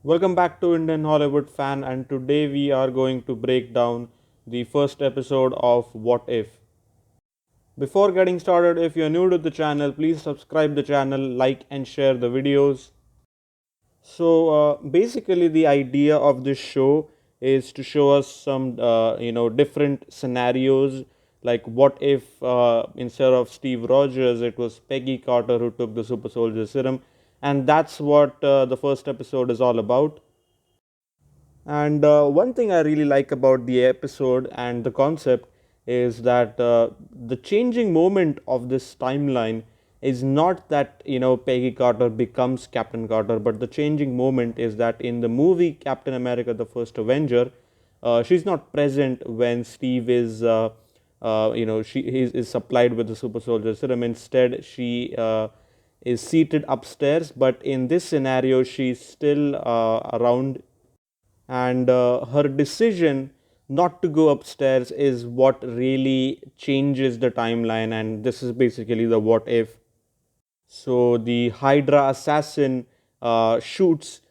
Welcome back to Indian Hollywood Fan, and today we are going to break down the first episode of What If. Before getting started, if you're new to the channel, please subscribe the channel, like and share the videos. Basically, the idea of this show is to show us some different scenarios. Like, what if instead of Steve Rogers, it was Peggy Carter who took the super soldier serum, and that's what the first episode is all about. And one thing I really like about the episode and the concept is that the changing moment of this timeline is not that Peggy Carter becomes Captain Carter, but the changing moment is that in the movie Captain America: The First Avenger, she's not present when Steve is is supplied with the super soldier serum. Instead, she is seated upstairs, but in this scenario, she's still around, and her decision not to go upstairs is what really changes the timeline, and this is basically the what if. So the Hydra assassin shoots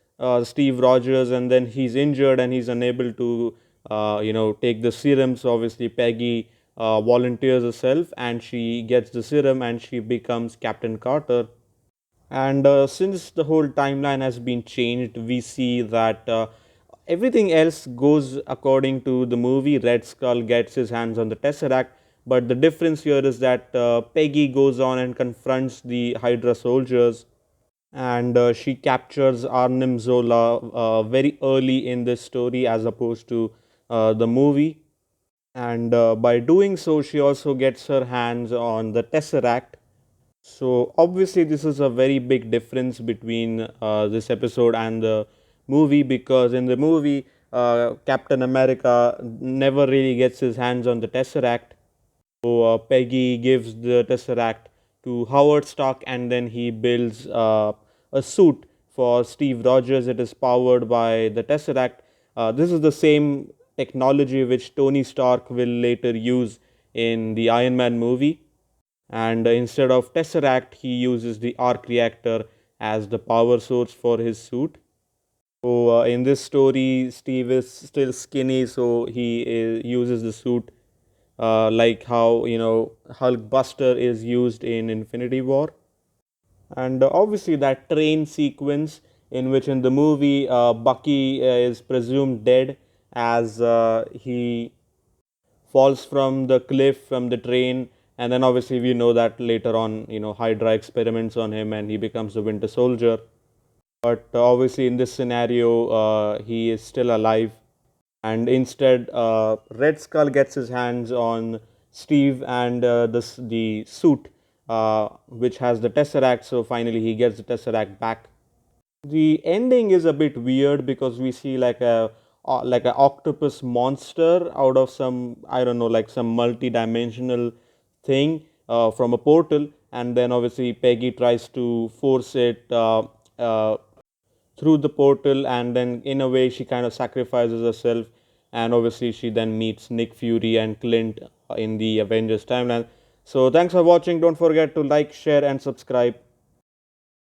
Steve Rogers, and then he's injured and he's unable to take the serum. So obviously Peggy volunteers herself and she gets the serum and she becomes Captain Carter. And since the whole timeline has been changed, we see that everything else goes according to the movie. Red Skull gets his hands on the Tesseract, but the difference here is that Peggy goes on and confronts the Hydra soldiers, and she captures Arnim Zola very early in this story as opposed to the movie. And by doing so, she also gets her hands on the Tesseract. So obviously, this is a very big difference between this episode and the movie, because in the movie, Captain America never really gets his hands on the Tesseract. So Peggy gives the Tesseract to Howard Stark, and then he builds a suit for Steve Rogers. It is powered by the Tesseract. This is the same technology which Tony Stark will later use in the Iron Man movie, and instead of Tesseract, he uses the arc reactor as the power source for his suit. So in this story, Steve is still skinny, so he uses the suit like how Hulk Buster is used in Infinity War. And obviously that train sequence in which in the movie Bucky is presumed dead as he falls from the cliff from the train, and then obviously we know that later on Hydra experiments on him and he becomes the Winter Soldier. But obviously in this scenario he is still alive, and instead Red Skull gets his hands on Steve and the suit which has the Tesseract, so finally he gets the Tesseract back. The ending is a bit weird because we see like a octopus monster out of some, I don't know, like some multi-dimensional thing from a portal, and then obviously Peggy tries to force it through the portal, and then in a way she kind of sacrifices herself, and obviously she then meets Nick Fury and Clint in the Avengers timeline. So thanks for watching. Don't forget to like, share, and subscribe.